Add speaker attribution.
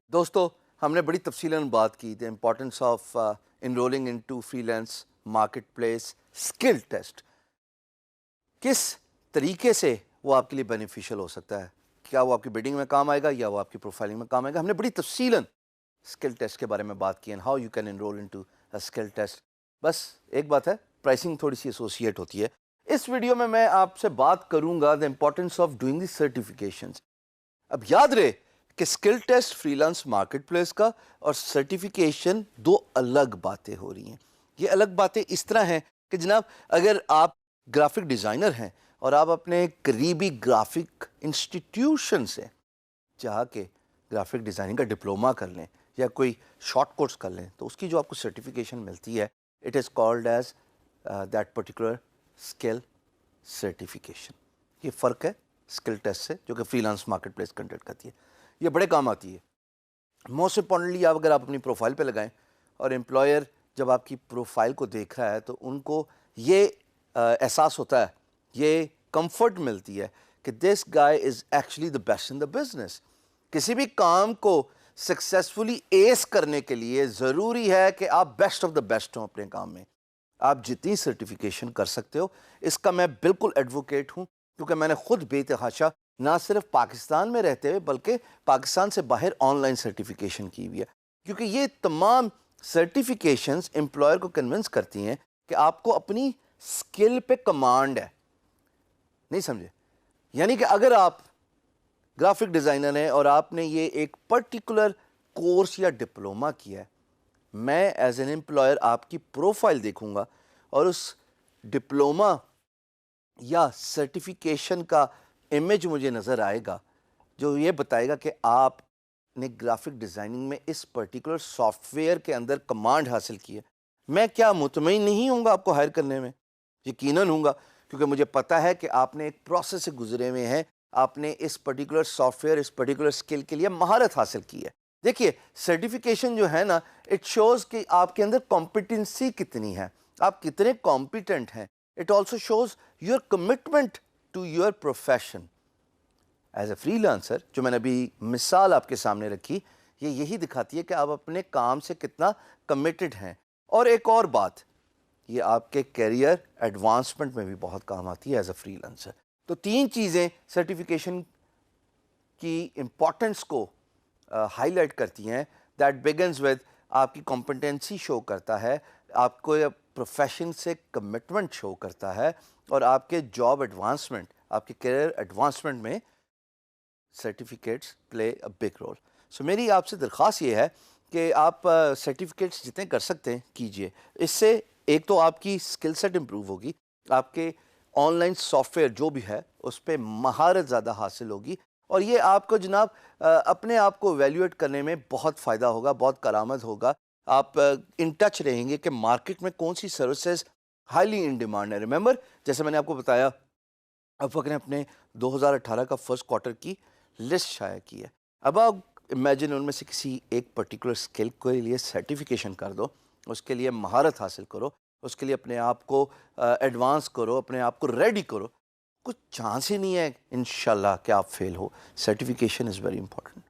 Speaker 1: दोस्तों, हमने बड़ी तफसीलन बात की the importance of enrolling into freelance marketplace skill test. किस तरीके से वो आपके लिए बेनिफिशियल हो सकता है, क्या वो आपकी बिडिंग में काम आएगा या वो आपकी प्रोफाइलिंग में काम आएगा। हमने बड़ी तफसीलन स्किल टेस्ट के बारे में बात की and how you can enrol into a skill test. बस एक बात है, प्राइसिंग थोड़ी सी एसोसिएट होती है। इस वीडियो में मैं आपसे बात करूंगा the importance of doing the certifications. अब याद रहे कि skill test freelance marketplace का और सर्टिफिकेशन दो अलग बातें हो रही हैं। ये अलग बातें इस तरह हैं कि जनाब, अगर आप ग्राफिक डिज़ाइनर हैं और आप अपने करीबी ग्राफिक इंस्टीट्यूशन से चाह के ग्राफिक डिज़ाइनिंग का डिप्लोमा कर लें या कोई शॉर्ट कोर्स कर लें, तो उसकी जो आपको सर्टिफिकेशन मिलती है, it is called as that particular skill certification. ये फ़र्क है स्किल टेस्ट से, जो कि फ्रीलांस मार्केट प्लेस कंडक्ट करती है। ये बड़े काम आती है। मोस्ट इम्पॉर्टेंटली, आप अगर आप अपनी प्रोफाइल पे लगाएं और एम्प्लॉयर जब आपकी प्रोफाइल को देख रहा है तो उनको ये एहसास होता है, ये कंफर्ट मिलती है कि this guy is actually the best in the business. किसी भी काम को सक्सेसफुली एस करने के लिए ज़रूरी है कि आप बेस्ट ऑफ द बेस्ट हों अपने काम में। आप जितनी सर्टिफिकेशन कर सकते हो, इसका मैं बिल्कुल एडवोकेट हूँ, क्योंकि मैंने खुद बेतहाशा ना सिर्फ पाकिस्तान में रहते हुए बल्कि पाकिस्तान से बाहर ऑनलाइन सर्टिफिकेशन की हुई है, क्योंकि ये तमाम सर्टिफिकेशंस एम्प्लॉयर को कन्विंस करती हैं कि आपको अपनी स्किल पे कमांड है। नहीं समझे? यानी कि अगर आप ग्राफिक डिज़ाइनर हैं और आपने ये एक पर्टिकुलर कोर्स या डिप्लोमा किया है, मैं एज एन एम्प्लॉयर आपकी प्रोफाइल देखूंगा और उस डिप्लोमा या सर्टिफिकेशन का इमेज मुझे नज़र आएगा जो ये बताएगा कि आपने ग्राफिक डिज़ाइनिंग में इस पर्टिकुलर सॉफ्टवेयर के अंदर कमांड हासिल की है। मैं क्या मुतमईन नहीं हूँगा आपको हायर करने में? यकीनन हूँगा, क्योंकि मुझे पता है कि आपने एक प्रोसेस से गुजरे हुए हैं, आपने इस पर्टिकुलर सॉफ्टवेयर, इस पर्टिकुलर स्किल के लिए महारत हासिल की है। देखिए, सर्टिफिकेशन जो है ना, इट शोज़ कि आपके अंदर कॉम्पिटेंसी कितनी है, आप कितने कॉम्पिटेंट हैं। It also shows your commitment to your profession as a freelancer. जो मैंने अभी मिसाल आपके सामने रखी, ये यही दिखाती है कि आप अपने काम से कितना कमिटेड हैं। और एक और बात, ये आपके करियर एडवांसमेंट में भी बहुत काम आती है एज अ फ्रीलांसर। तो तीन चीज़ें सर्टिफिकेशन की इम्पोर्टेंस को हाईलाइट करती हैं। दैट बिगिंस विद आपकी कॉम्पिटेंसी शो करता है, आपको प्रोफेशन से कमिटमेंट शो करता है, और आपके जॉब एडवांसमेंट, आपके करियर एडवांसमेंट में certificates play a big role. So मेरी आपसे दरख्वास्त ये है कि आप सर्टिफिकेट्स जितने कर सकते हैं कीजिए। इससे एक तो आपकी स्किल सेट इम्प्रूव होगी, आपके ऑनलाइन सॉफ्टवेयर जो भी है उस पर महारत ज़्यादा हासिल होगी, और ये आपको जनाब अपने आप को वैल्यूएट करने में बहुत फ़ायदा होगा, बहुत करामत होगा। आप इन टच रहेंगे कि मार्केट में कौन सी सर्विसेज हाईली इन डिमांड है। रिमेंबर, जैसे मैंने आपको बताया, अपवर्क ने अपने 2018 का फर्स्ट क्वार्टर की लिस्ट शाया की है। अब आप इमेजिन उनमें से किसी एक पर्टिकुलर स्किल के लिए सर्टिफिकेशन कर दो, उसके लिए महारत हासिल करो, उसके लिए अपने आप को एडवांस करो, अपने आप को रेडी करो। कुछ चांस ही नहीं है इंशाल्लाह कि आप फेल हो। Certification is very important.